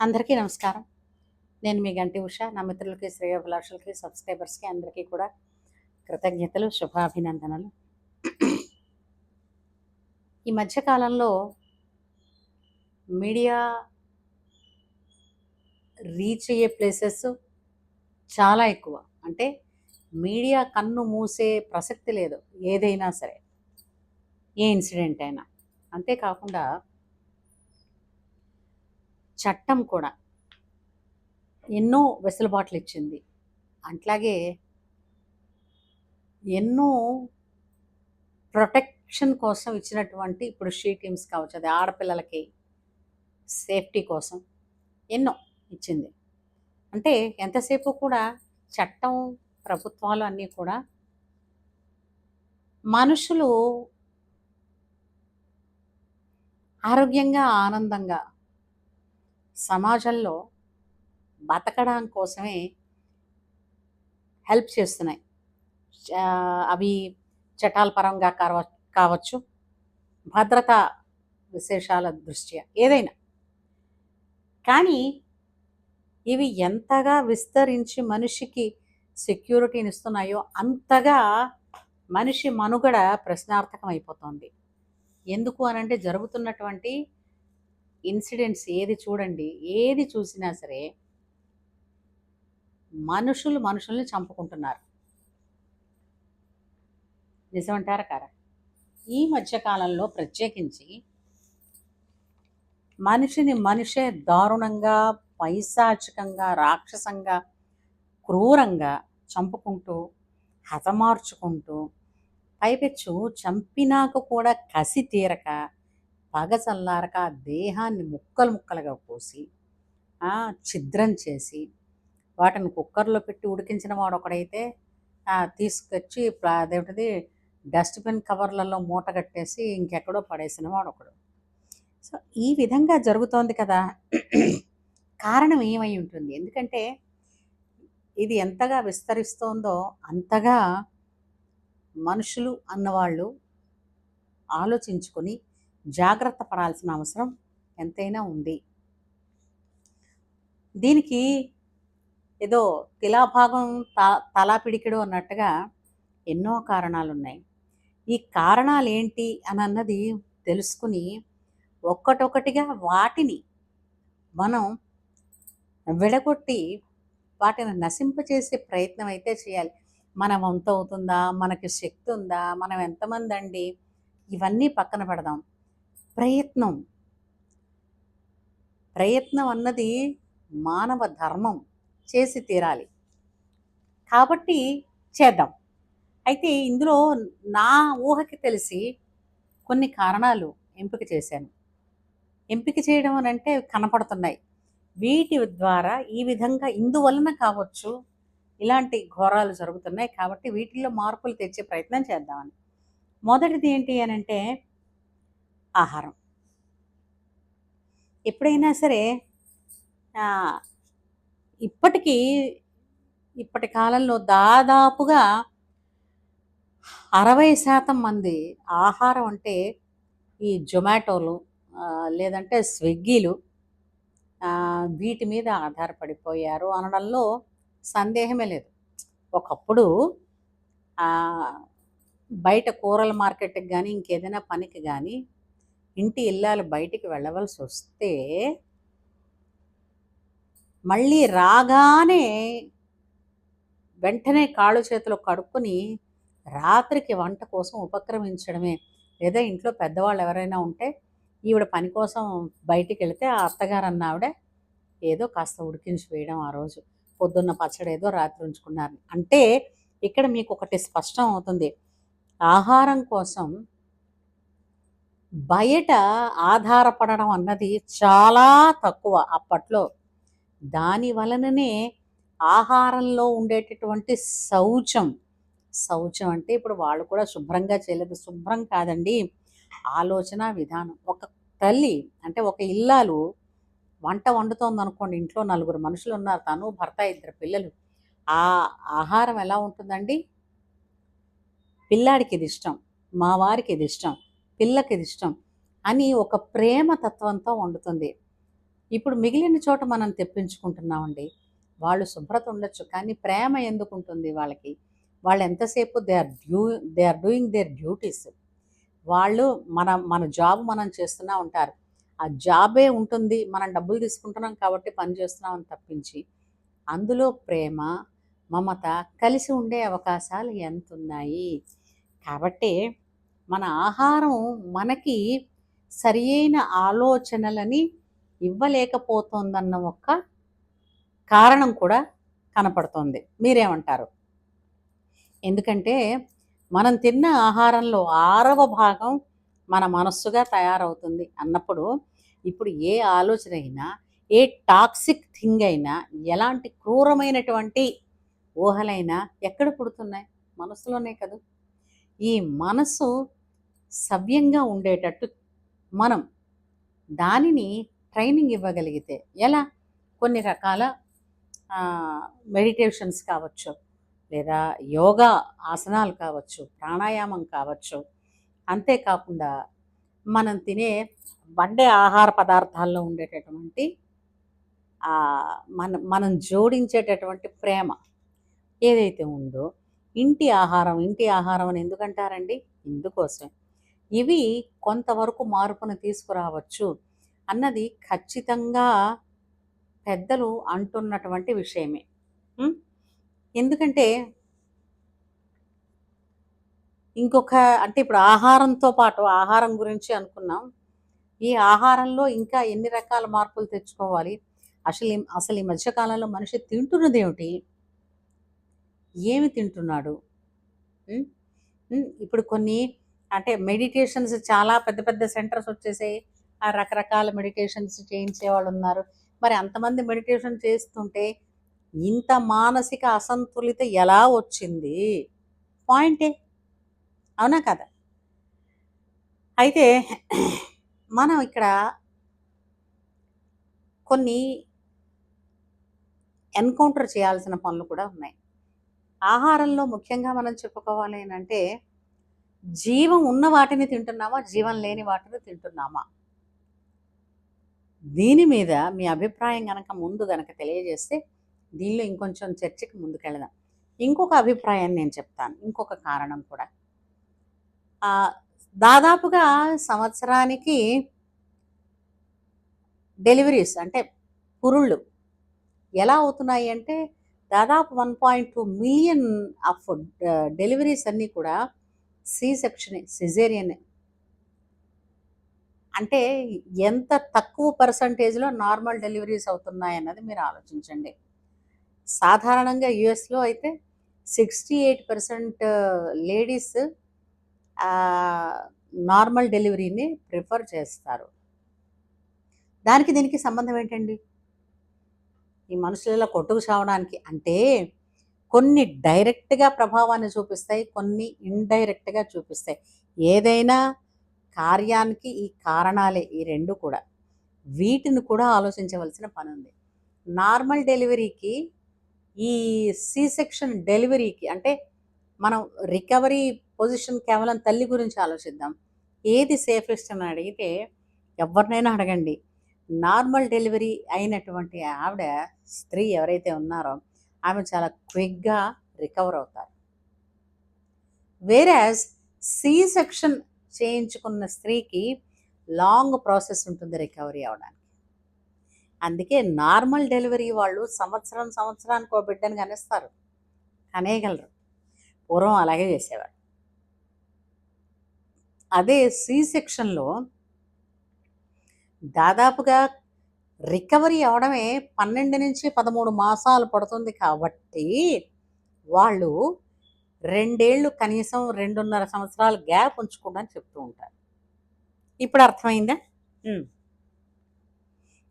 అందరికీ నమస్కారం. నేను మీ గంటి ఉష. నా మిత్రులకి, శ్రేయోభిలాషులకి, సబ్స్క్రైబర్స్‌కి అందరికీ కూడా కృతజ్ఞతలు, శుభాభినందనలు. ఈ మధ్య కాలంలో మీడియా రీచ్ అయ్యే ప్లేసెస్ చాలా ఎక్కువ. అంటే మీడియా కన్ను మూసే ప్రసక్తి లేదు ఏదైనా సరే, ఏ ఇన్సిడెంట్ అయినా. అంతేకాకుండా చట్టం కూడా ఎన్నో వెసులుబాట్లు ఇచ్చింది. అట్లాగే ఎన్నో ప్రొటెక్షన్ కోసం ఇచ్చినటువంటి ఇప్పుడు షీ టీమ్స్ కావచ్చు, అది ఆడపిల్లలకి సేఫ్టీ కోసం ఎన్నో ఇచ్చింది. అంటే ఎంతసేపు కూడా చట్టం, ప్రభుత్వాలు అన్నీ కూడా మనుషులు ఆరోగ్యంగా, ఆనందంగా సమాజంలో బతకడం కోసమే హెల్ప్ చేస్తున్నాయి. అవి చట్టాల పరంగా కావచ్చు, భద్రతా విశేషాల దృష్ట్యా ఏదైనా. కానీ ఇవి ఎంతగా విస్తరించి మనిషికి సెక్యూరిటీని ఇస్తున్నాయో అంతగా మనిషి మనుగడ ప్రశ్నార్థకం అయిపోతుంది. ఎందుకు అనంటే జరుగుతున్నటువంటి ఇన్సిడెంట్స్ ఏది చూసినా సరే మనుషుల్ని చంపుకుంటున్నారు. నిజమంటారా కారా? ఈ మధ్యకాలంలో ప్రత్యేకించి మనిషే దారుణంగా, పైశాచికంగా, రాక్షసంగా, క్రూరంగా చంపుకుంటూ, హతమార్చుకుంటూ, పైపెచ్చు చంపినాక కూడా కసి తీరక, పగ చల్లారక దేహాన్ని ముక్కలుగా కోసి, ఛిద్రం చేసి, వాటిని కుక్కర్లో పెట్టి ఉడికించిన వాడు ఒకడైతే, తీసుకొచ్చి అదేమిటది డస్ట్బిన్ కవర్లలో మూట కట్టేసి ఇంకెక్కడో పడేసిన వాడు ఒకడు. సో ఈ విధంగా జరుగుతోంది కదా. కారణం ఏమై ఉంటుంది? ఎందుకంటే ఇది ఎంతగా విస్తరిస్తోందో అంతగా మనుషులు అన్నవాళ్ళు ఆలోచించుకొని జాగ్రత్త పడాల్సిన అవసరం ఎంతైనా ఉంది. దీనికి ఏదో తిలాభాగం తలా పిడికెడు అన్నట్టుగా ఎన్నో కారణాలున్నాయి. ఈ కారణాలు ఏంటి అని అన్నది తెలుసుకుని ఒక్కటొక్కటిగా వాటిని మనం విడగొట్టి వాటిని నశింపచేసే ప్రయత్నం అయితే చేయాలి. మన వంతు అవుతుందా, మనకి శక్తి ఉందా, మనం ఎంతమంది అండి, ఇవన్నీ పక్కన పెడదాం. ప్రయత్నం అన్నది మానవ ధర్మం, చేసి తీరాలి. కాబట్టి చేద్దాం. అయితే ఇందులో నా ఊహకి తెలిసి కొన్ని కారణాలు ఎంపిక చేశాను. ఎంపిక చేయడం అని అంటే కనపడుతున్నాయి. వీటి ద్వారా ఈ విధంగా ఇందువలన కావచ్చు ఇలాంటి ఘోరాలు జరుగుతున్నాయి. కాబట్టి వీటిల్లో మార్పులు తెచ్చే ప్రయత్నం చేద్దామని. మొదటిది ఏంటి అని అంటే ఆహారం. ఎప్పుడైనా సరే ఇప్పటి కాలంలో దాదాపుగా 60% మంది ఆహారం అంటే ఈ జొమాటోలు, లేదంటే స్విగ్గీలు, వీటి మీద ఆధారపడిపోయారు అనడంలో సందేహమే లేదు. ఒకప్పుడు బయట కూరల మార్కెట్కి కానీ, ఇంకేదైనా పనికి కానీ ఇంటి ఇల్లాలు బయటికి వెళ్ళవలసి వస్తే మళ్ళీ రాగానే వెంటనే కాళ్ళు చేతులు కడుక్కొని రాత్రికి వంట కోసం ఉపక్రమించడమే. లేదా ఇంట్లో పెద్దవాళ్ళు ఎవరైనా ఉంటే ఈవిడ పని కోసం బయటికి వెళితే ఆ అత్తగారు అన్న ఆవిడ ఏదో కాస్త ఉడికించి వేయడం, ఆ రోజు పొద్దున్న పచ్చడి ఏదో రాత్రి ఉంచుకున్నారు అంటే ఇక్కడ మీకు ఒకటి స్పష్టం అవుతుంది. ఆహారం కోసం బయట ఆధారపడడం అన్నది చాలా తక్కువ అప్పట్లో. దాని వలననే ఆహారంలో ఉండేటటువంటి శౌచం అంటే ఇప్పుడు వాళ్ళు కూడా శుభ్రంగా చేయలేదు. శుభ్రం కాదండి, ఆలోచన విధానం. ఒక తల్లి అంటే ఒక ఇల్లాలు వంట వండుతోంది అనుకోండి, ఇంట్లో 4 మనుషులు ఉన్నారు, తను భర్త 2 పిల్లలు. ఆ ఆహారం ఎలా ఉంటుందండి? పిల్లాడికి ఇది ఇష్టం, మా వారికి ఇది ఇష్టం, పిల్లకి ఇది ఇష్టం అని ఒక ప్రేమ తత్వంతో వండుతుంది. ఇప్పుడు మిగిలిన చోట మనం తెప్పించుకుంటున్నామండి. వాళ్ళు శుభ్రత ఉండొచ్చు, కానీ ప్రేమ ఎందుకుంటుంది వాళ్ళకి? వాళ్ళు ఎంతసేపు they are doing their duties. వాళ్ళు మన జాబ్ మనం చేస్తున్నా ఉంటారు. ఆ జాబే ఉంటుంది. మనం డబ్బులు తీసుకుంటున్నాం కాబట్టి పని చేస్తున్నామని తప్పించి, అందులో ప్రేమ, మమత కలిసి ఉండే అవకాశాలు ఎంతున్నాయి. కాబట్టి మన ఆహారం మనకి సరియైన ఆలోచనలని ఇవ్వలేకపోతోందన్న ఒక కారణం కూడా కనపడుతోంది. మీరేమంటారు? ఎందుకంటే మనం తిన్న ఆహారంలో 6వ భాగం మన మనస్సుగా తయారవుతుంది అన్నప్పుడు, ఇప్పుడు ఏ ఆలోచన అయినా, ఏ టాక్సిక్ థింగ్ అయినా, ఎలాంటి క్రూరమైనటువంటి ఊహలైనా ఎక్కడ పుడుతున్నాయి? మనసులోనే కదా! ఈ మనసు సవ్యంగా ఉండేటట్టు మనం దానిని ట్రైనింగ్ ఇవ్వగలిగితే ఎలా? కొన్ని రకాల మెడిటేషన్స్ కావచ్చు, లేదా యోగా ఆసనాలు కావచ్చు, ప్రాణాయామం కావచ్చు. అంతేకాకుండా మనం తినే వండే ఆహార పదార్థాల్లో ఉండేటటువంటి మనం జోడించేటటువంటి ప్రేమ ఏదైతే ఉందో, ఇంటి ఆహారం అని ఎందుకంటారండి? ఇందుకోసమే. ఇవి కొంతవరకు మార్పును తీసుకురావచ్చు అన్నది ఖచ్చితంగా పెద్దలు అంటున్నటువంటి విషయమే. ఎందుకంటే ఇంకొక అంటే ఇప్పుడు ఆహారంతో పాటు ఆహారం గురించి అనుకున్నాం. ఈ ఆహారంలో ఇంకా ఎన్ని రకాల మార్పులు తెచ్చుకోవాలి? అసలు ఈ మధ్య కాలంలో మనిషి తింటున్నదేమిటి? ఏమి తింటున్నాడు? హ్మ్. ఇప్పుడు కొన్ని అంటే మెడిటేషన్స్ చాలా పెద్ద పెద్ద సెంటర్స్ వచ్చేసాయి. ఆ రకరకాల మెడిటేషన్స్ చేయించేవాళ్ళున్నారు. మరి అంతమంది మెడిటేషన్ చేస్తుంటే ఇంత మానసిక అసంతులిత ఎలా వచ్చింది? పాయింటే. అవునా కదా? అయితే మనం ఇక్కడ కొన్ని ఎన్కౌంటర్ చేయాల్సిన పనులు కూడా ఉన్నాయి. ఆహారంలో ముఖ్యంగా మనం చెప్పుకోవాలి అనంటే, జీవం ఉన్న వాటిని తింటున్నామా? జీవం లేని వాటిని తింటున్నామా? దీని మీద మీ అభిప్రాయం ముందు గనక తెలియజేస్తే, దీనిలో ఇంకొంచెం చర్చకి ముందుకెళదాం. ఇంకొక అభిప్రాయాన్ని నేను చెప్తాను. ఇంకొక కారణం కూడా. దాదాపుగా సంవత్సరానికి డెలివరీస్ అంటే పురుళ్ళు ఎలా అవుతున్నాయి అంటే, దాదాపు 1.2 మిలియన్ ఆఫ్ డెలివరీస్ అన్నీ కూడా సి సెక్షనే, సిజేరియనే. అంటే ఎంత తక్కువ పర్సంటేజ్‌లో నార్మల్ డెలివరీస్ అవుతున్నాయన్నది మీరు ఆలోచించండి. సాధారణంగా యూఎస్‌లో అయితే 68% లేడీస్ నార్మల్ డెలివరీని ప్రిఫర్ చేస్తారు. దానికి దీనికి సంబంధం ఏంటండి? ఈ మనుషులలో కొట్టుకు చావడానికి. అంటే కొన్ని డైరెక్ట్‌గా ప్రభావాన్ని చూపిస్తాయి, కొన్ని ఇండైరెక్ట్‌గా చూపిస్తాయి. ఏదైనా కార్యానికి ఈ కారణాలే ఈ 2 కూడా. వీటిని కూడా ఆలోచించవలసిన పనుంది. నార్మల్ డెలివరీకి, ఈ సి సెక్షన్ డెలివరీకి అంటే మనం రికవరీ పొజిషన్ కేవలం తల్లి గురించి ఆలోచిద్దాం. ఏది సేఫెస్ట్ అని అడిగితే ఎవరినైనా అడగండి. నార్మల్ డెలివరీ అయినటువంటి ఆవిడ, స్త్రీ ఎవరైతే ఉన్నారో ఆమె చాలా క్విక్‌గా రికవర్ అవుతారు. వేరాజ్ సి సెక్షన్ చేయించుకున్న స్త్రీకి లాంగ్ ప్రాసెస్ ఉంటుంది రికవరీ అవ్వడానికి. అందుకే నార్మల్ డెలివరీ వాళ్ళు సంవత్సరానికి ఒక బిడ్డని కనేస్తారు. కనేయగలరు. పూర్వం అలాగే చేసేవారు. అదే సి సెక్షన్‌లో దాదాపుగా రికవరీ అవ్వడమే 12-13 మాసాలు పడుతుంది కాబట్టి, వాళ్ళు 2 ఏళ్ళు కనీసం 2.5 సంవత్సరాలు గ్యాప్ ఉంచుకోమని చెప్తూ ఉంటారు. ఇప్పుడు అర్థమైందా?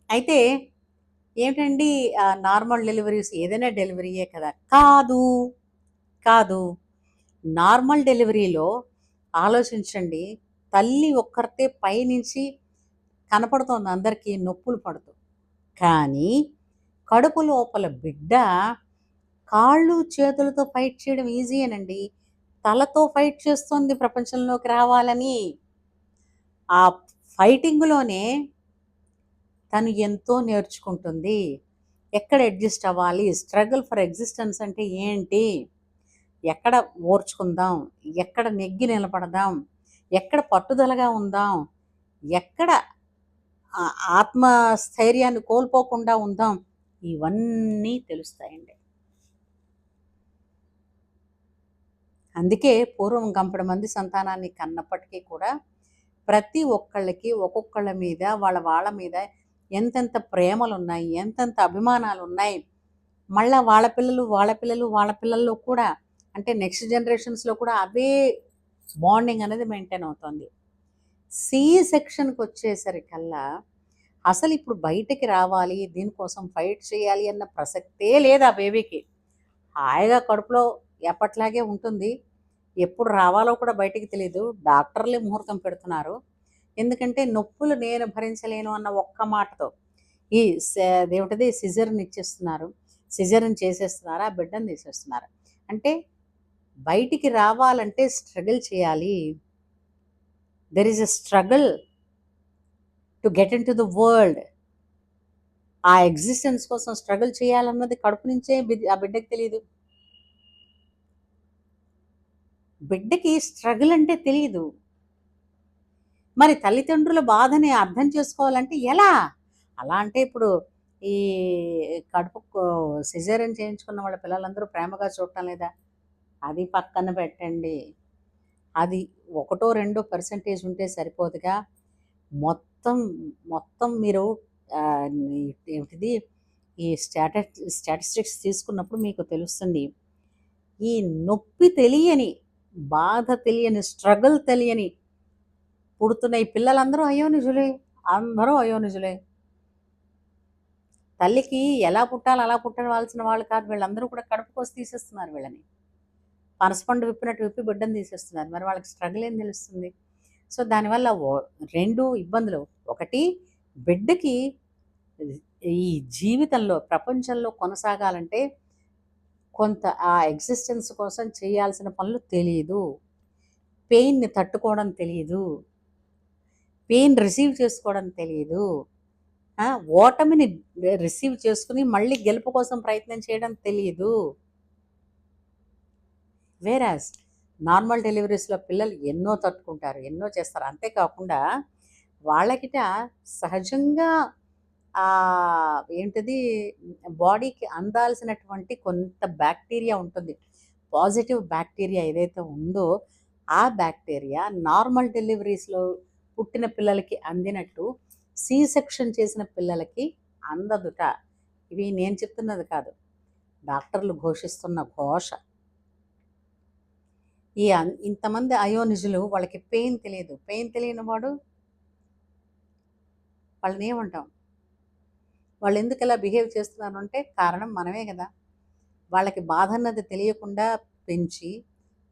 అయితే ఏమిటండి నార్మల్ డెలివరీస్ ఏదైనా డెలివరీయే కదా? కాదు. కాదు. నార్మల్ డెలివరీలో ఆలోచించండి. తల్లి ఒక్కర్తే పైనుంచి కనపడుతోంది అందరికీ నొప్పులు పడుతూ. కానీ కడుపు లోపల బిడ్డ కాళ్ళు, చేతులతో ఫైట్ చేయడం ఈజీయేనండి. తలతో ఫైట్ చేస్తుంది ప్రపంచంలోకి రావాలని. ఆ ఫైటింగ్‌లోనే తను ఎంతో నేర్చుకుంటుంది. ఎక్కడ అడ్జస్ట్ అవ్వాలి, స్ట్రగుల్ ఫర్ ఎగ్జిస్టెన్స్ అంటే ఏంటి, ఎక్కడ ఓర్చుకుందాం, ఎక్కడ నెగ్గి నిలబడదాం, ఎక్కడ పట్టుదలగా ఉందాం, ఎక్కడ ఆత్మస్థైర్యాన్ని కోల్పోకుండా ఉందాం, ఇవన్నీ తెలుస్తాయండి. అందుకే పూర్వం గంపడి మంది సంతానాన్ని కన్నప్పటికీ కూడా ప్రతి ఒక్కళ్ళకి ఒక్కొక్కళ్ళ మీద వాళ్ళ మీద ఎంతెంత ప్రేమలున్నాయి, ఎంతెంత అభిమానాలున్నాయి. మళ్ళా వాళ్ళ పిల్లల్లో కూడా అంటే నెక్స్ట్ జనరేషన్స్‌లో కూడా అవే బాండింగ్ అనేది మెయింటైన్ అవుతుంది. సి సెక్షన్‌కి వచ్చేసరికల్లా అసలు ఇప్పుడు బయటికి రావాలి, దీనికోసం ఫైట్ చేయాలి అన్న ప్రసక్తే లేదు ఆ బేబీకి. హాయిగా కడుపులో ఎప్పట్లాగే ఉంటుంది. ఎప్పుడు రావాలో కూడా బయటికి తెలీదు. డాక్టర్లే ముహూర్తం పెడుతున్నారు. ఎందుకంటే నొప్పులు నేను భరించలేను అన్న ఒక్క మాటతో ఈ అదేమిటది సిజర్‌ని ఇచ్చేస్తున్నారు. సిజేరియన్ చేసేస్తున్నారు. ఆ బిడ్డని తీసేస్తున్నారు. అంటే బయటికి రావాలంటే స్ట్రగుల్ చేయాలి. There is a struggle to get into the world. ఆ ఎగ్జిస్టెన్స్ కోసం స్ట్రగుల్ చేయాలన్నది కడుపు నుంచే ఆ బిడ్డకి తెలీదు. బిడ్డకి స్ట్రగుల్ అంటే తెలీదు. మరి తల్లిదండ్రుల బాధని అర్థం చేసుకోవాలంటే ఎలా? అలా అంటే ఇప్పుడు ఈ కడుపు సిజేరియన్ చేయించుకున్న వాళ్ళ పిల్లలందరూ ప్రేమగా చూడటం లేదా? అది పక్కన పెట్టండి. అది ఒకటో రెండో పర్సెంటేజ్ ఉంటే సరిపోదుగా. మొత్తం మొత్తం మీరు ఏంటిది ఈ స్టాటిస్టిక్స్ తీసుకున్నప్పుడు మీకు తెలుస్తుంది. ఈ నొప్పి తెలియని, బాధ తెలియని, స్ట్రగుల్ తెలియని పుడుతున్న ఈ పిల్లలందరూ అయోనిజులే. అందరూ అయోనిజులే. తల్లికి ఎలా పుట్టాలో అలా పుట్టవలసిన వాళ్ళు కాదు. వీళ్ళందరూ కూడా కడుపు కోసి తీసేస్తున్నారు వీళ్ళని. పనసపండు విప్పినట్టు విప్పి బిడ్డని తీసేస్తున్నారు. మరి వాళ్ళకి స్ట్రగుల్ ఏం తెలుస్తుంది? సో దానివల్ల 2 ఇబ్బందులు. ఒకటి బిడ్డకి ఈ జీవితంలో, ప్రపంచంలో కొనసాగాలంటే కొంత ఆ ఎగ్జిస్టెన్స్ కోసం చేయాల్సిన పనులు తెలీదు. పెయిన్‌ని తట్టుకోవడం తెలీదు. పెయిన్ రిసీవ్ చేసుకోవడం తెలీదు. ఓటమిని రిసీవ్ చేసుకుని మళ్ళీ గెలుపు కోసం ప్రయత్నం చేయడం తెలీదు. వేరాజ్ నార్మల్ డెలివరీస్‌లో పిల్లలు ఎన్నో తట్టుకుంటారు, ఎన్నో చేస్తారు. అంతేకాకుండా వాళ్ళకిట సహజంగా ఏంటిది బాడీకి అందాల్సినటువంటి కొంత బ్యాక్టీరియా ఉంటుంది. పాజిటివ్ బ్యాక్టీరియా ఏదైతే ఉందో, ఆ బ్యాక్టీరియా నార్మల్ డెలివరీస్‌లో పుట్టిన పిల్లలకి అందినట్టు సి సెక్షన్ చేసిన పిల్లలకి అందదుట. ఇవి నేను చెప్తున్నది కాదు. డాక్టర్లు ఘోషిస్తున్న ఘోష. ఇంతమంది అయోనిజులు వాళ్ళకి పెయిన్ తెలియదు. పెయిన్ తెలియని వాడు వాళ్ళని ఏమంటాం? వాళ్ళు ఎందుకు ఇలా బిహేవ్ చేస్తున్నారు అంటే కారణం మనమే కదా. వాళ్ళకి బాధ అన్నది తెలియకుండా పెంచి,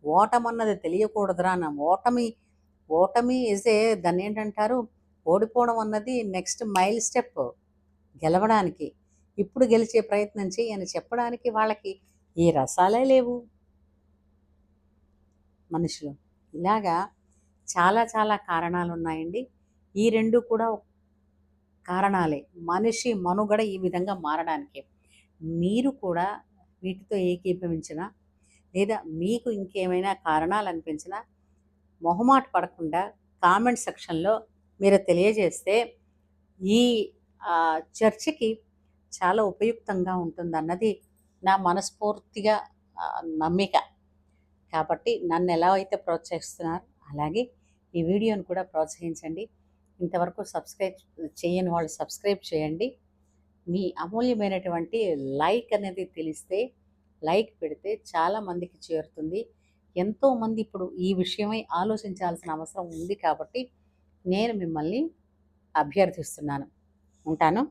ఓటమన్నది తెలియకూడదురా అన్న ఓటమి దాన్ని ఏంటంటారు, ఓడిపోవడం అన్నది నెక్స్ట్ మైల్ స్టెప్ గెలవడానికి. ఇప్పుడు గెలిచే ప్రయత్నం చెయ్యి అని చెప్పడానికి వాళ్ళకి ఈ రసాలే లేవు మనుషులు. ఇలాగా చాలా చాలా కారణాలు ఉన్నాయండి. ఈ 2 కూడా కారణాలే మనిషి మనుగడ ఈ విధంగా మారడానికి. మీరు కూడా వీటితో ఏకీభవించినా లేదా మీకు ఇంకేమైనా కారణాలు అనిపించినా మొహమాట పడకుండా కామెంట్ సెక్షన్లో మీరు తెలియజేస్తే ఈ చర్చకి చాలా ఉపయుక్తంగా ఉంటుందన్నది నా మనస్ఫూర్తిగా నమ్మిక. కాబట్టి నన్ను ఎలా అయితే ప్రోత్సహిస్తున్నారో అలాగే ఈ వీడియోని కూడా ప్రోత్సహించండి. ఇంతవరకు సబ్స్క్రైబ్ చేయని వాళ్ళు సబ్స్క్రైబ్ చేయండి. మీ అమూల్యమైనటువంటి లైక్ అనేది తెలిస్తే లైక్ పెడితే చాలామందికి చేరుతుంది. ఎంతోమంది ఇప్పుడు ఈ విషయమై ఆలోచించాల్సిన అవసరం ఉంది కాబట్టి నేను మిమ్మల్ని అభ్యర్థిస్తున్నాను. ఉంటాను.